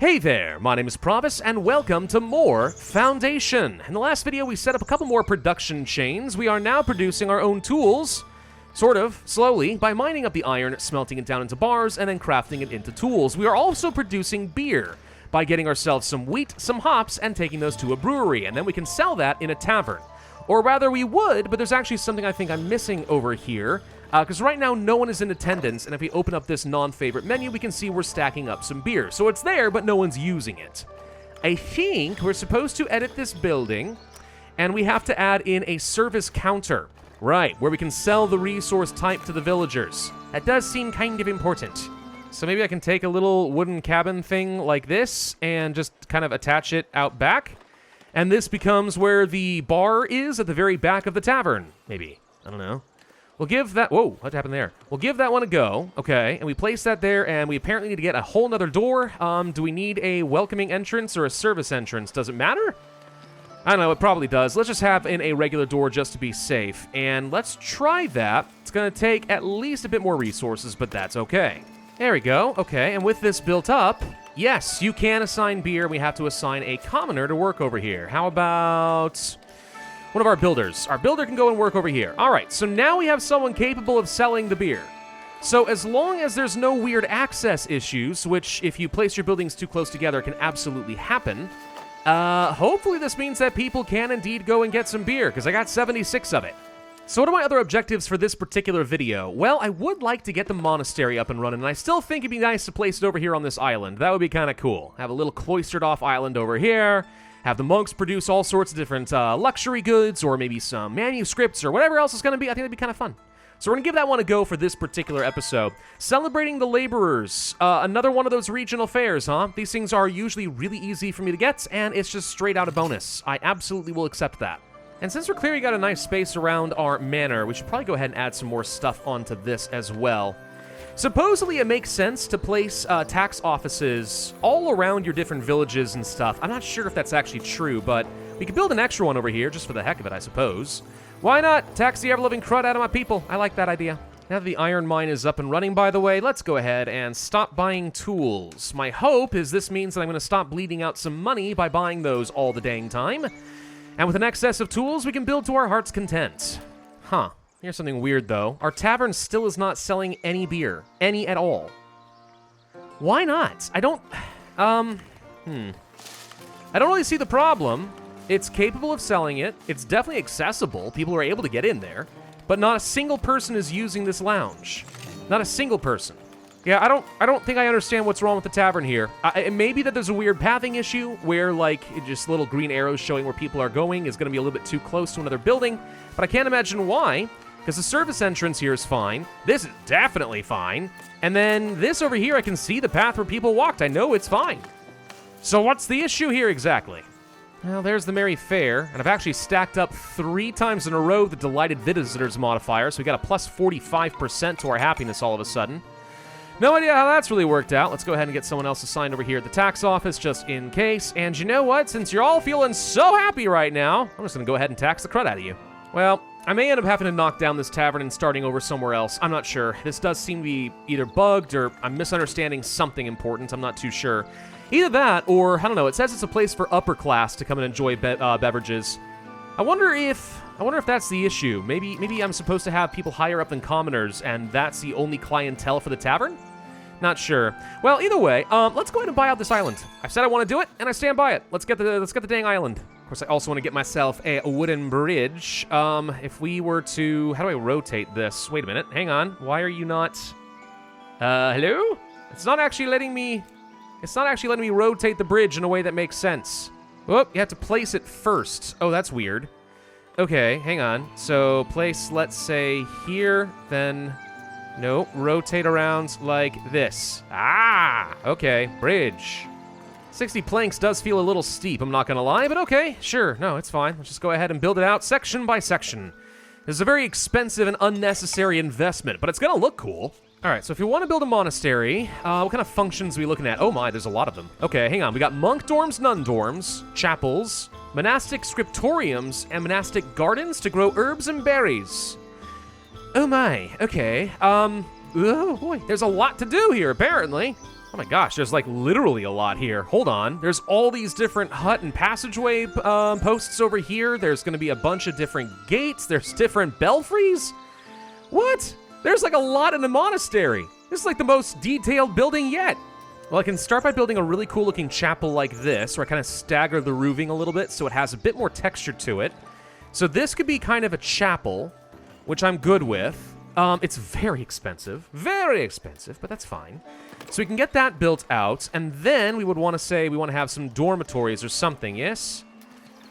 Hey there, my name is Pravus, and welcome to more Foundation. In the last video, we set up a couple more production chains. We are now producing our own tools, sort of, slowly, by mining up the iron, smelting it down into bars, and then crafting it into tools. We are also producing beer by getting ourselves some wheat, some hops, and taking those to a brewery, and then we can sell that in a tavern. Or rather, we would, but there's actually something I think I'm missing over here. Because right now, no one is in attendance, and if we open up this non-favorite menu, we can see we're stacking up some beer. So it's there, but no one's using it. I think we're supposed to edit this building, and we have to add in a service counter. Right, where we can sell the resource type to the villagers. That does seem kind of important. So maybe I can take a little wooden cabin thing like this, and just kind of attach it out back. And this becomes where the bar is at the very back of the tavern, maybe. I don't know. We'll give that... Whoa, what happened there? We'll give that one a go, okay, and we place that there, and we apparently need to get a whole nother door. Do we need a welcoming entrance or a service entrance? Does it matter? I don't know, it probably does. Let's just have in a regular door just to be safe, and let's try that. It's going to take at least a bit more resources, but that's okay. There we go, okay, and with this built up, yes, you can assign beer. We have to assign a commoner to work over here. How about... one of our builders. Our builder can go and work over here. All right, so now we have someone capable of selling the beer. So as long as there's no weird access issues, which if you place your buildings too close together can absolutely happen, hopefully this means that people can indeed go and get some beer, because I got 76 of it. So what are my other objectives for this particular video? Well, I would like to get the monastery up and running, and I still think it'd be nice to place it over here on this island. That would be kind of cool. Have a little cloistered off island over here. Have the monks produce all sorts of different luxury goods, or maybe some manuscripts, or whatever else is going to be. I think that'd be kind of fun. So we're going to give that one a go for this particular episode. Celebrating the laborers. Another one of those regional fairs, huh? These things are usually really easy for me to get, and it's just straight out a bonus. I absolutely will accept that. And since we're clearly got a nice space around our manor, we should probably go ahead and add some more stuff onto this as well. Supposedly, it makes sense to place tax offices all around your different villages and stuff. I'm not sure if that's actually true, but we could build an extra one over here just for the heck of it, I suppose. Why not? Tax the ever-living crud out of my people. I like that idea. Now that the iron mine is up and running, by the way, let's go ahead and stop buying tools. My hope is this means that I'm going to stop bleeding out some money by buying those all the dang time. And with an excess of tools, we can build to our heart's content. Huh. Here's something weird, though. Our tavern still is not selling any beer. Any at all. Why not? I don't really see the problem. It's capable of selling it. It's definitely accessible. People are able to get in there. But not a single person is using this lounge. Not a single person. Yeah, I don't think I understand what's wrong with the tavern here. It may be that there's a weird pathing issue where, like, just little green arrows showing where people are going is going to be a little bit too close to another building. But I can't imagine why. Because the service entrance here is fine. This is definitely fine. And then this over here, I can see the path where people walked. I know it's fine. So what's the issue here exactly? Well, there's the Merry Fair. And I've actually stacked up 3 times in a row the Delighted Visitors modifier. So we got a plus 45% to our happiness all of a sudden. No idea how that's really worked out. Let's go ahead and get someone else assigned over here at the tax office just in case. And you know what? Since you're all feeling so happy right now, I'm just going to go ahead and tax the crud out of you. Well, I may end up having to knock down this tavern and starting over somewhere else. I'm not sure. This does seem to be either bugged or I'm misunderstanding something important. I'm not too sure. Either that or, I don't know, it says it's a place for upper class to come and enjoy beverages. I wonder if that's the issue. Maybe I'm supposed to have people higher up than commoners and that's the only clientele for the tavern? Not sure. Well, either way, let's go ahead and buy out this island. I said I want to do it, and I stand by it. Let's get the dang island. Of course, I also want to get myself a wooden bridge. If we were to... How do I rotate this? Wait a minute. Hang on. Why are you not... hello? It's not actually letting me rotate the bridge in a way that makes sense. Whoop, you have to place it first. Oh, that's weird. Okay, hang on. So, place, let's say, here, then... No, rotate around like this. Ah, okay, bridge. 60 planks does feel a little steep, I'm not gonna lie, but okay, sure, no, it's fine. Let's just go ahead and build it out section by section. This is a very expensive and unnecessary investment, but it's gonna look cool. All right, so if you want to build a monastery, what kind of functions are we looking at? Oh my, there's a lot of them. Okay, hang on. We got monk dorms, nun dorms, chapels, monastic scriptoriums, and monastic gardens to grow herbs and berries. Oh my, okay. Oh boy, there's a lot to do here, apparently. Oh my gosh, there's like literally a lot here. Hold on. There's all these different hut and passageway posts over here. There's going to be a bunch of different gates. There's different belfries. What? There's like a lot in the monastery. This is like the most detailed building yet. Well, I can start by building a really cool looking chapel like this, where I kind of stagger the roofing a little bit so it has a bit more texture to it. So this could be kind of a chapel, which I'm good with. It's very expensive, but that's fine. So we can get that built out, and then we would want to say we want to have some dormitories or something, yes?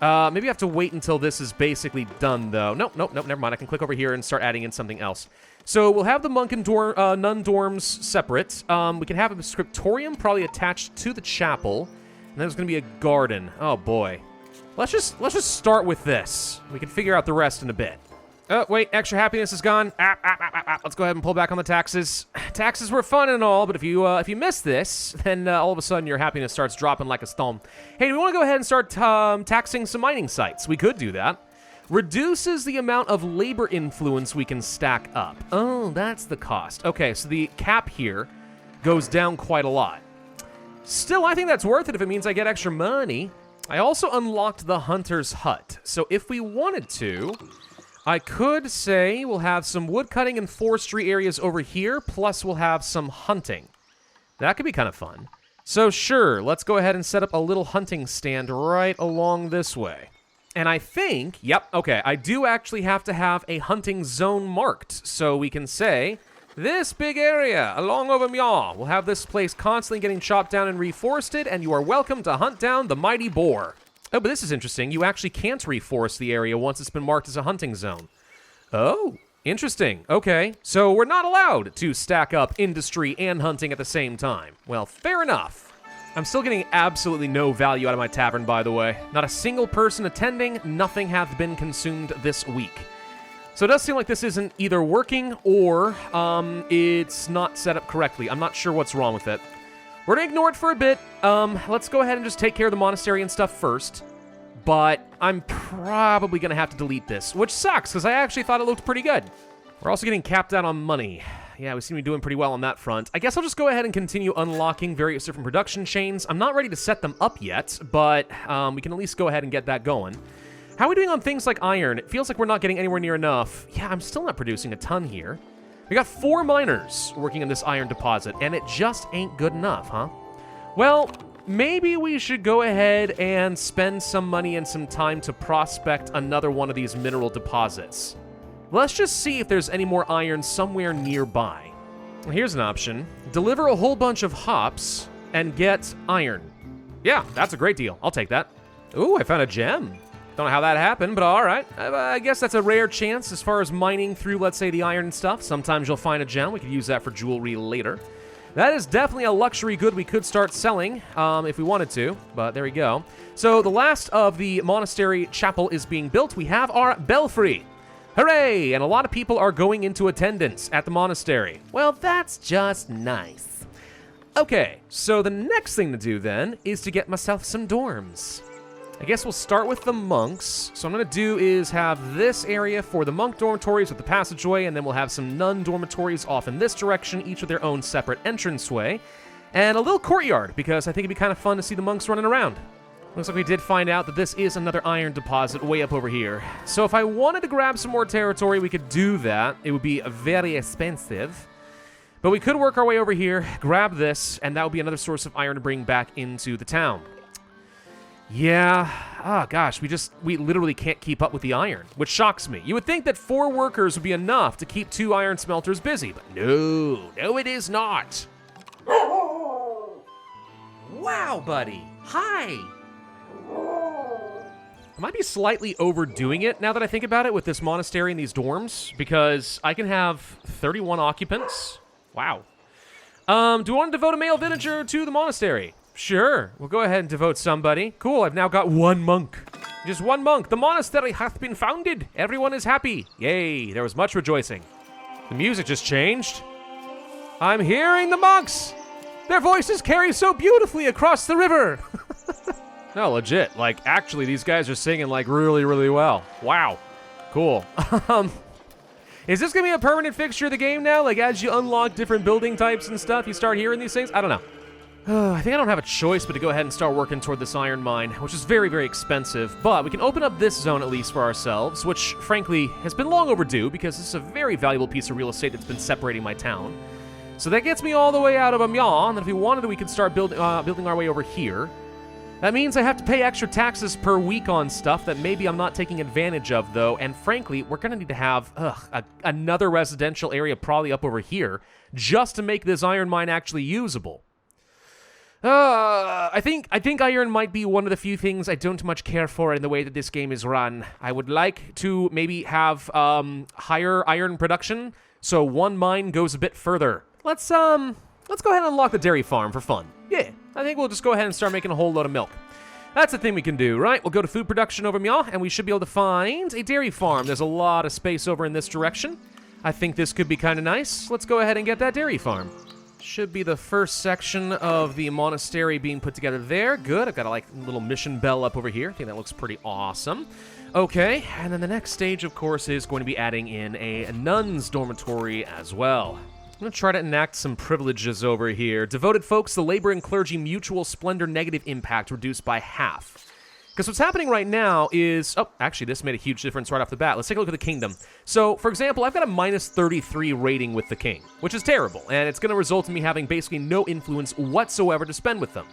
Maybe I have to wait until this is basically done, though. Nope, never mind. I can click over here and start adding in something else. So we'll have the monk and nun dorms separate. We can have a scriptorium probably attached to the chapel, and then there's going to be a garden. Oh, boy. Let's just start with this. We can figure out the rest in a bit. Oh, wait, extra happiness is gone. Let's go ahead and pull back on the taxes. Taxes were fun and all, but if you miss this, then all of a sudden your happiness starts dropping like a stone. Hey, do we want to go ahead and start taxing some mining sites? We could do that. Reduces the amount of labor influence we can stack up. Oh, that's the cost. Okay, so the cap here goes down quite a lot. Still, I think that's worth it if it means I get extra money. I also unlocked the hunter's hut, so if we wanted to, I could say we'll have some woodcutting and forestry areas over here, plus we'll have some hunting. That could be kind of fun. So sure, let's go ahead and set up a little hunting stand right along this way. And I think, yep, okay, I do actually have to have a hunting zone marked, so we can say, this big area along over Meow will have this place constantly getting chopped down and reforested, and you are welcome to hunt down the mighty boar. Oh, but this is interesting. You actually can't reforest the area once it's been marked as a hunting zone. Oh, interesting. Okay, so we're not allowed to stack up industry and hunting at the same time. Well, fair enough. I'm still getting absolutely no value out of my tavern, by the way. Not a single person attending. Nothing hath been consumed this week. So it does seem like this isn't either working or it's not set up correctly. I'm not sure what's wrong with it. We're going to ignore it for a bit. Let's go ahead and just take care of the monastery and stuff first. But I'm probably going to have to delete this, which sucks, because I actually thought it looked pretty good. We're also getting capped out on money. Yeah, we seem to be doing pretty well on that front. I guess I'll just go ahead and continue unlocking various different production chains. I'm not ready to set them up yet, but we can at least go ahead and get that going. How are we doing on things like iron? It feels like we're not getting anywhere near enough. Yeah, I'm still not producing a ton here. We got 4 miners working on this iron deposit, and it just ain't good enough, huh? Well, maybe we should go ahead and spend some money and some time to prospect another one of these mineral deposits. Let's just see if there's any more iron somewhere nearby. Well, here's an option. Deliver a whole bunch of hops and get iron. Yeah, that's a great deal. I'll take that. Ooh, I found a gem. Don't know how that happened, but all right. I guess that's a rare chance as far as mining through, let's say, the iron and stuff. Sometimes you'll find a gem. We could use that for jewelry later. That is definitely a luxury good we could start selling if we wanted to, but there we go. So the last of the monastery chapel is being built. We have our belfry. Hooray! And a lot of people are going into attendance at the monastery. Well, that's just nice. Okay, so the next thing to do then is to get myself some dorms. I guess we'll start with the monks. So what I'm going to do is have this area for the monk dormitories with the passageway, and then we'll have some nun dormitories off in this direction, each with their own separate entranceway, and a little courtyard, because I think it'd be kind of fun to see the monks running around. Looks like we did find out that this is another iron deposit way up over here. So if I wanted to grab some more territory, we could do that. It would be very expensive. But we could work our way over here, grab this, and that would be another source of iron to bring back into the town. Yeah, oh gosh, we literally can't keep up with the iron, which shocks me. You would think that 4 workers would be enough to keep 2 iron smelters busy, but no, it is not. Wow, buddy, hi. I might be slightly overdoing it now that I think about it with this monastery and these dorms, because I can have 31 occupants. Wow. Do I want to devote a male villager to the monastery? Sure, we'll go ahead and devote somebody. Cool, I've now got 1 monk. Just 1 monk. The monastery hath been founded. Everyone is happy. Yay, there was much rejoicing. The music just changed. I'm hearing the monks. Their voices carry so beautifully across the river. No, legit. Like, actually, these guys are singing, like, really, really well. Wow. Cool. Is this going to be a permanent fixture of the game now? Like, as you unlock different building types and stuff, you start hearing these things? I don't know. I think I don't have a choice but to go ahead and start working toward this iron mine, which is very, very expensive. But we can open up this zone at least for ourselves, which, frankly, has been long overdue because this is a very valuable piece of real estate that's been separating my town. So that gets me all the way out of Amiens, and if we wanted, we could start building our way over here. That means I have to pay extra taxes per week on stuff that maybe I'm not taking advantage of, though. And frankly, we're going to need to have another residential area probably up over here just to make this iron mine actually usable. I think iron might be one of the few things I don't much care for in the way that this game is run. I would like to maybe have higher iron production, so one mine goes a bit further. Let's go ahead and unlock the dairy farm for fun. Yeah, I think we'll just go ahead and start making a whole load of milk. That's the thing we can do, right? We'll go to food production over Amiens, and we should be able to find a dairy farm. There's a lot of space over in this direction. I think this could be kind of nice. Let's go ahead and get that dairy farm. Should be the first section of the monastery being put together there. Good. I've got a little mission bell up over here. I think that looks pretty awesome. Okay, and then the next stage, of course, is going to be adding in a nun's dormitory as well. I'm going to try to enact some privileges over here. Devoted folks, the labor and clergy mutual splendor negative impact reduced by half. Because what's happening right now is... Oh, actually, this made a huge difference right off the bat. Let's take a look at the kingdom. So, for example, I've got a minus 33 rating with the king, which is terrible, and it's going to result in me having basically no influence whatsoever to spend with them.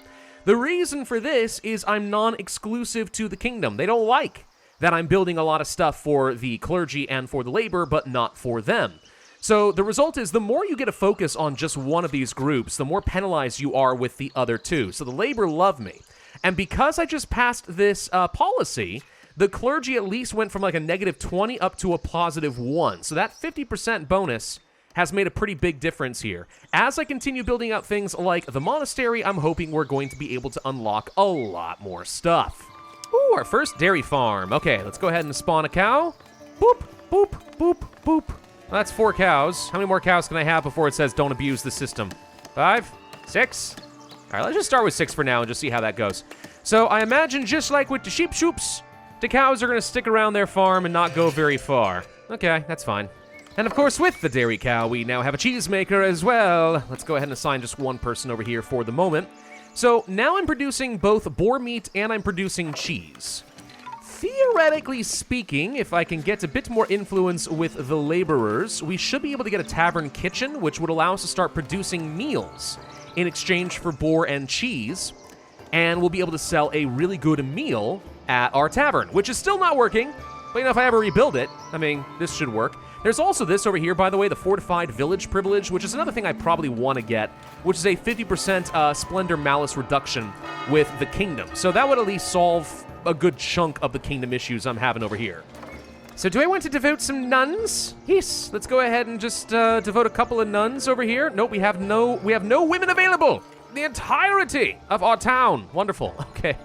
The reason for this is I'm non-exclusive to the kingdom. They don't like that I'm building a lot of stuff for the clergy and for the labor, but not for them. So the result is the more you get a focus on just one of these groups, the more penalized you are with the other two. So the labor love me. And because I just passed this policy, the clergy at least went from like a negative 20 up to a positive 1. So that 50% bonus has made a pretty big difference here. As I continue building out things like the monastery, I'm hoping we're going to be able to unlock a lot more stuff. Ooh, our first dairy farm. Okay, let's go ahead and spawn a cow. Boop, boop, boop, boop. Well, that's 4 cows. How many more cows can I have before it says don't abuse the system? 5? 6? All right, let's just start with 6 for now and just see how that goes. So I imagine just like with the sheep shoops, the cows are going to stick around their farm and not go very far. Okay, that's fine. And of course, with the dairy cow, we now have a cheesemaker as well. Let's go ahead and assign just one person over here for the moment. So now I'm producing both boar meat and I'm producing cheese. Theoretically speaking, if I can get a bit more influence with the laborers, we should be able to get a tavern kitchen, which would allow us to start producing meals in exchange for boar and cheese, and we'll be able to sell a really good meal at our tavern, which is still not working, but if I ever rebuild it, I mean, this should work. There's also this over here, by the way, the fortified village privilege, which is another thing I probably want to get, which is a 50% splendor malice reduction with the kingdom. So that would at least solve a good chunk of the kingdom issues I'm having over here. So do I want to devote some nuns? Yes, let's go ahead and just devote a couple of nuns over here. Nope, we have no women available. The entirety of our town. Wonderful. Okay.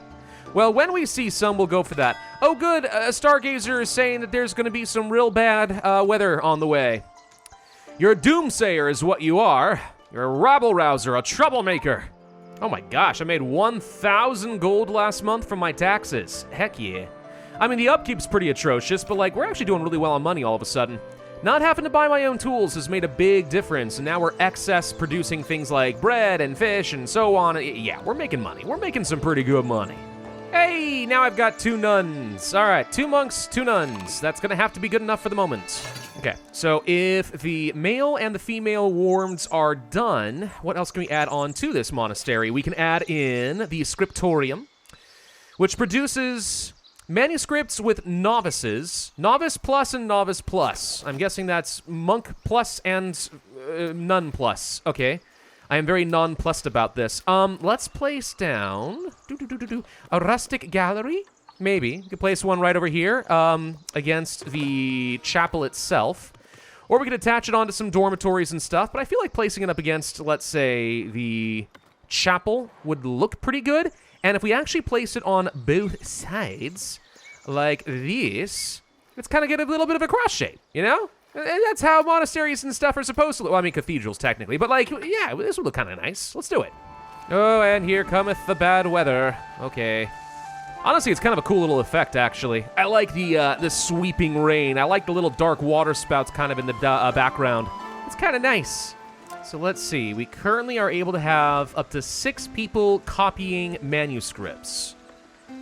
Well, when we see some, we'll go for that. Oh, good. A stargazer is saying that there's going to be some real bad weather on the way. You're a doomsayer is what you are. You're a rabble-rouser, a troublemaker. Oh my gosh, I made 1,000 gold last month from my taxes. Heck yeah. I mean, the upkeep's pretty atrocious, but like, we're actually doing really well on money all of a sudden. Not having to buy my own tools has made a big difference, and now we're excess producing things like bread and fish and so on. Yeah, we're making money. We're making some pretty good money. Hey, now I've got 2 nuns. All right, 2 monks, 2 nuns. That's gonna have to be good enough for the moment. Okay, so if the male and the female wards are done, what else can we add on to this monastery? We can add in the Scriptorium, which produces manuscripts with novices, novice plus and novice plus. I'm guessing that's monk plus and nun plus. Okay. I am very nonplussed about this. Let's place down a rustic gallery. Maybe. We could place one right over here against the chapel itself. Or we could attach it onto some dormitories and stuff. But I feel like placing it up against, let's say, the chapel would look pretty good. And if we actually place it on both sides, like this, it's kind of get a little bit of a cross shape, you know? And that's how monasteries and stuff are supposed to look. Well, I mean, cathedrals, technically. But, like, yeah, this would look kind of nice. Let's do it. Oh, and here cometh the bad weather. Okay. Honestly, it's kind of a cool little effect, actually. I like the sweeping rain. I like the little dark water spouts kind of in the background. It's kind of nice. So let's see. We currently are able to have up to 6 people copying manuscripts.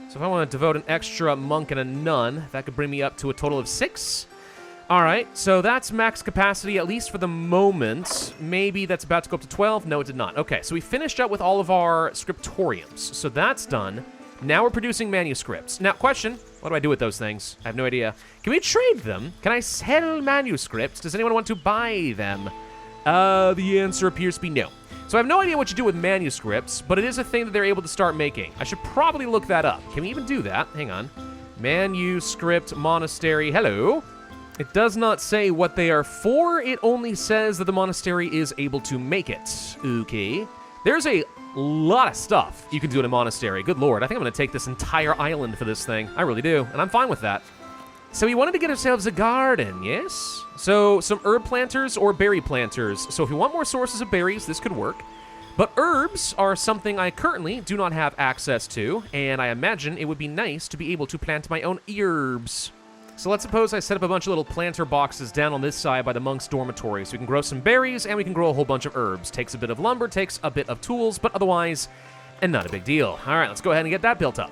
So if I want to devote an extra monk and a nun, that could bring me up to a total of 6. All right, so that's max capacity, at least for the moment. Maybe that's about to go up to 12. No, it did not. Okay, so we finished up with all of our scriptoriums. So that's done. Now we're producing manuscripts. Now, question, what do I do with those things? I have no idea. Can we trade them? Can I sell manuscripts? Does anyone want to buy them? The answer appears to be no. So I have no idea what you do with manuscripts, but it is a thing that they're able to start making. I should probably look that up. Can we even do that? Hang on. Manuscript Monastery. Hello. It does not say what they are for. It only says that the monastery is able to make it. Okay. There's a lot of stuff you can do in a monastery. Good lord. I think I'm going to take this entire island for this thing. I really do, and I'm fine with that. So we wanted to get ourselves a garden, yes? So some herb planters or berry planters. So if we want more sources of berries, this could work. But herbs are something I currently do not have access to, and I imagine it would be nice to be able to plant my own herbs. So let's suppose I set up a bunch of little planter boxes down on this side by the monks' dormitory, so we can grow some berries and we can grow a whole bunch of herbs. Takes a bit of lumber, takes a bit of tools, but otherwise, and not a big deal. All right, let's go ahead and get that built up.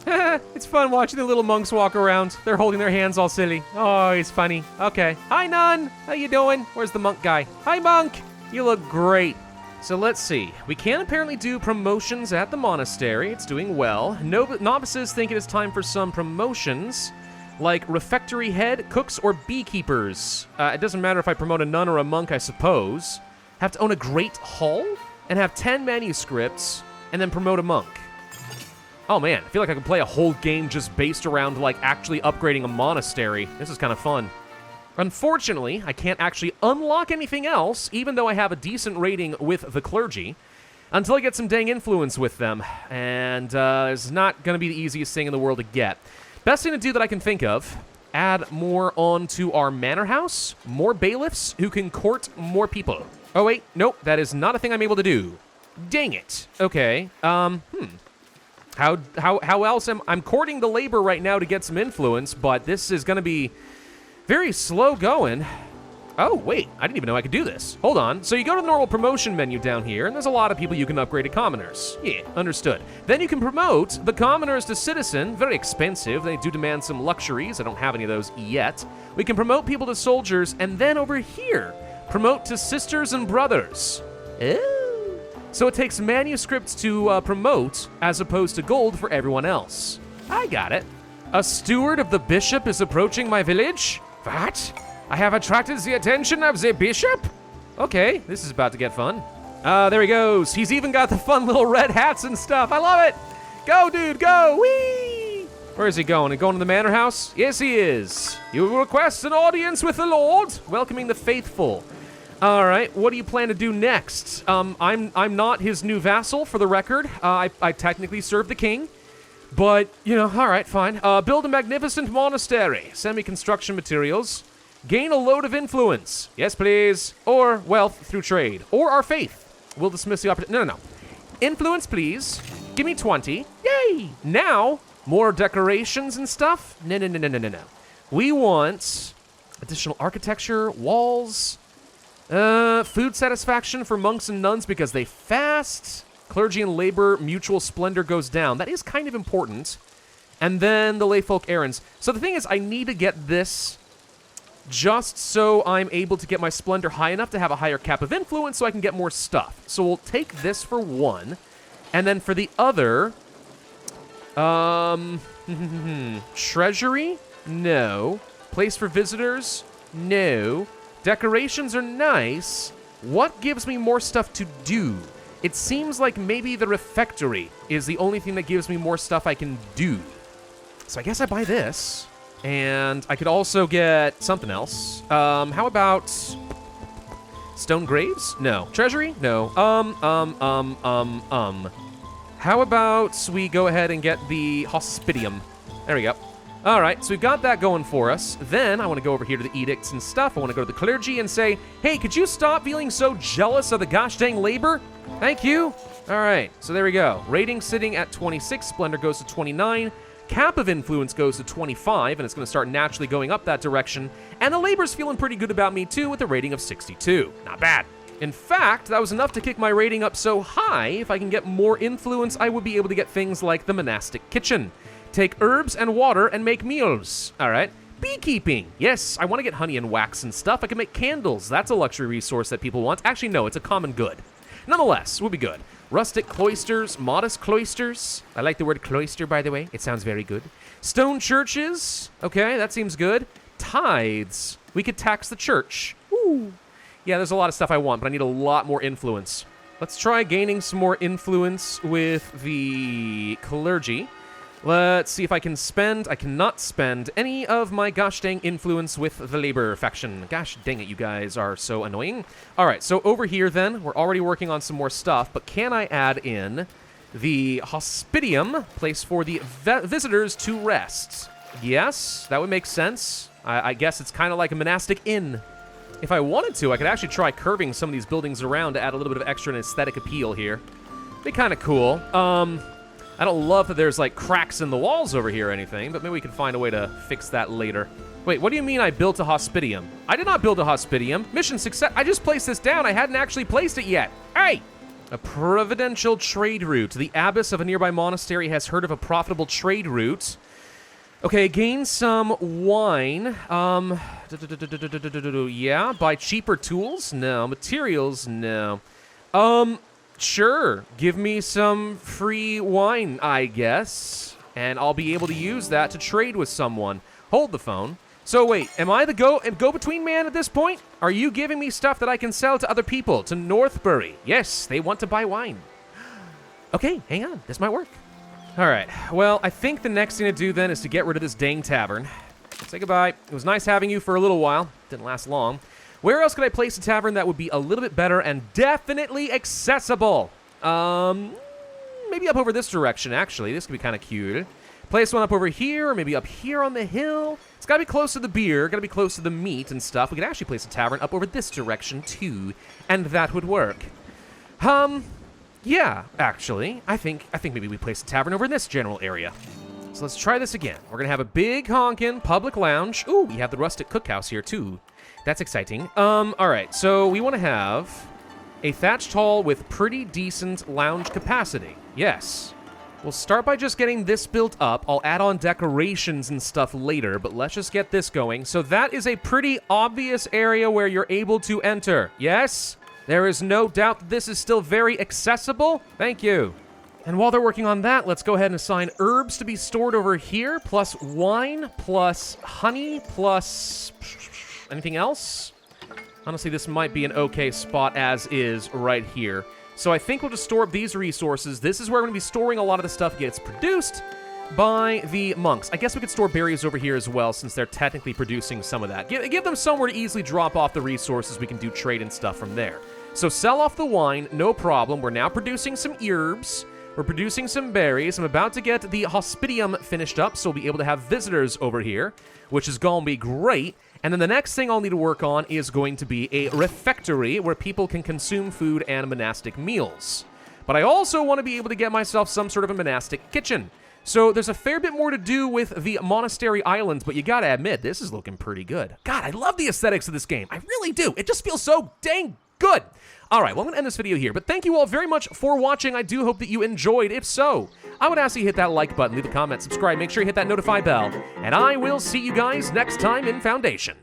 It's fun watching the little monks walk around. They're holding their hands all silly. Oh, it's funny. Okay. Hi, nun. How you doing? Where's the monk guy? Hi, monk. You look great. So let's see. We can apparently do promotions at the monastery. It's doing well. Novices think it is time for some promotions, like refectory head, cooks, or beekeepers. It doesn't matter if I promote a nun or a monk, I suppose. Have to own a great hall and have 10 manuscripts and then promote a monk. Oh man, I feel like I could play a whole game just based around like actually upgrading a monastery. This is kind of fun. Unfortunately, I can't actually unlock anything else, even though I have a decent rating with the clergy, until I get some dang influence with them. And it's not going to be the easiest thing in the world to get. Best thing to do that I can think of, add more onto our manor house, more bailiffs who can court more people. Oh wait, nope, that is not a thing I'm able to do. Dang it. Okay, How else I'm courting the labor right now to get some influence, but this is going to be very slow going. Oh, wait, I didn't even know I could do this. Hold on. So you go to the normal promotion menu down here, and there's a lot of people you can upgrade to commoners. Yeah, understood. Then you can promote the commoners to citizen. Very expensive. They do demand some luxuries. I don't have any of those yet. We can promote people to soldiers, and then over here, promote to sisters and brothers. Oh. So it takes manuscripts to promote, as opposed to gold for everyone else. I got it. A steward of the bishop is approaching my village? What? I have attracted the attention of the bishop? Okay, this is about to get fun. There he goes. He's even got the fun little red hats and stuff. I love it. Go, dude, go. Whee! Where is he going? He going to the manor house? Yes, he is. You request an audience with the Lord, welcoming the faithful. All right, what do you plan to do next? I'm not his new vassal, for the record. I technically serve the king. But, you know, all right, fine. Build a magnificent monastery. Send me construction materials. Gain a load of influence. Yes, please. Or wealth through trade. Or our faith. We'll dismiss the opportunity. No. Influence, please. Give me 20. Yay! Now, more decorations and stuff? No. We want additional architecture, walls, food satisfaction for monks and nuns because they fast. Clergy and labor, mutual splendor goes down. That is kind of important. And then the layfolk errands. So the thing is, I need to get this just so I'm able to get my splendor high enough to have a higher cap of influence so I can get more stuff. So we'll take this for one. And then for the other, treasury? No. Place for visitors? No. Decorations are nice. What gives me more stuff to do? It seems like maybe the refectory is the only thing that gives me more stuff I can do. So I guess I buy this. And I could also get something else. How about stone graves? No. Treasury? No. How about we go ahead and get the hospitium? There we go. All right, so we've got that going for us. Then I want to go over here to the edicts and stuff. I want to go to the clergy and say, hey, could you stop feeling so jealous of the gosh dang labor? Thank you. All right, so there we go. Rating sitting at 26. Splendor goes to 29. Cap of influence goes to 25, and it's going to start naturally going up that direction. And the labor's feeling pretty good about me, too, with a rating of 62. Not bad. In fact, that was enough to kick my rating up so high. If I can get more influence, I would be able to get things like the monastic kitchen. Take herbs and water and make meals. All right. Beekeeping. Yes, I want to get honey and wax and stuff. I can make candles. That's a luxury resource that people want. Actually, no, it's a common good. Nonetheless, would be good. Rustic cloisters, modest cloisters. I like the word cloister, by the way. It sounds very good. Stone churches. Okay, that seems good. Tithes. We could tax the church. Ooh. Yeah, there's a lot of stuff I want, but I need a lot more influence. Let's try gaining some more influence with the clergy. Let's see if I can spend. I cannot spend any of my gosh dang influence with the labor faction. Gosh dang it, you guys are so annoying. All right, so over here then, we're already working on some more stuff, but can I add in the hospitium, place for the visitors to rest? Yes, that would make sense. I guess it's kind of like a monastic inn. If I wanted to, I could actually try curving some of these buildings around to add a little bit of extra aesthetic appeal here. Be kind of cool. I don't love that there's, like, cracks in the walls over here or anything, but maybe we can find a way to fix that later. Wait, what do you mean I built a hospitium? I did not build a hospitium. Mission success. I just placed this down. I hadn't actually placed it yet. Hey! A providential trade route. The abbess of a nearby monastery has heard of a profitable trade route. Okay, gain some wine. Yeah, buy cheaper tools? No. Materials? No. Sure, give me some free wine, I guess, and I'll be able to use that to trade with someone. Hold the phone. So wait, am I the go-between man at this point? Are you giving me stuff that I can sell to other people, to Northbury? Yes, they want to buy wine. Okay, hang on, this might work. All right, well, I think the next thing to do then is to get rid of this dang tavern. Say goodbye. It was nice having you for a little while. Didn't last long. Where else could I place a tavern that would be a little bit better and definitely accessible? Maybe up over this direction, actually. This could be kind of cute. Place one up over here, or maybe up here on the hill. It's got to be close to the beer, got to be close to the meat and stuff. We could actually place a tavern up over this direction, too, and that would work. Yeah, actually. I think maybe we place a tavern over in this general area. So let's try this again. We're going to have a big honkin' public lounge. Ooh, we have the rustic cookhouse here, too. That's exciting. All right, so we want to have a thatched hall with pretty decent lounge capacity. Yes. We'll start by just getting this built up. I'll add on decorations and stuff later, but let's just get this going. So that is a pretty obvious area where you're able to enter. Yes? There is no doubt that this is still very accessible. Thank you. And while they're working on that, let's go ahead and assign herbs to be stored over here, plus wine, plus honey, plus anything else? Honestly, this might be an okay spot as is right here. So I think we'll just store up these resources. This is where we're going to be storing a lot of the stuff gets produced by the monks. I guess we could store berries over here as well, since they're technically producing some of that. Give them somewhere to easily drop off the resources. We can do trade and stuff from there. So sell off the wine, no problem. We're now producing some herbs. We're producing some berries. I'm about to get the hospitium finished up, so we'll be able to have visitors over here, which is going to be great. And then the next thing I'll need to work on is going to be a refectory where people can consume food and monastic meals. But I also want to be able to get myself some sort of a monastic kitchen. So there's a fair bit more to do with the Monastery Islands, but you gotta admit, this is looking pretty good. God, I love the aesthetics of this game. I really do. It just feels so dang good. All right, well, I'm going to end this video here, but thank you all very much for watching. I do hope that you enjoyed. If so, I would ask you to hit that like button, leave a comment, subscribe, make sure you hit that notify bell, and I will see you guys next time in Foundation.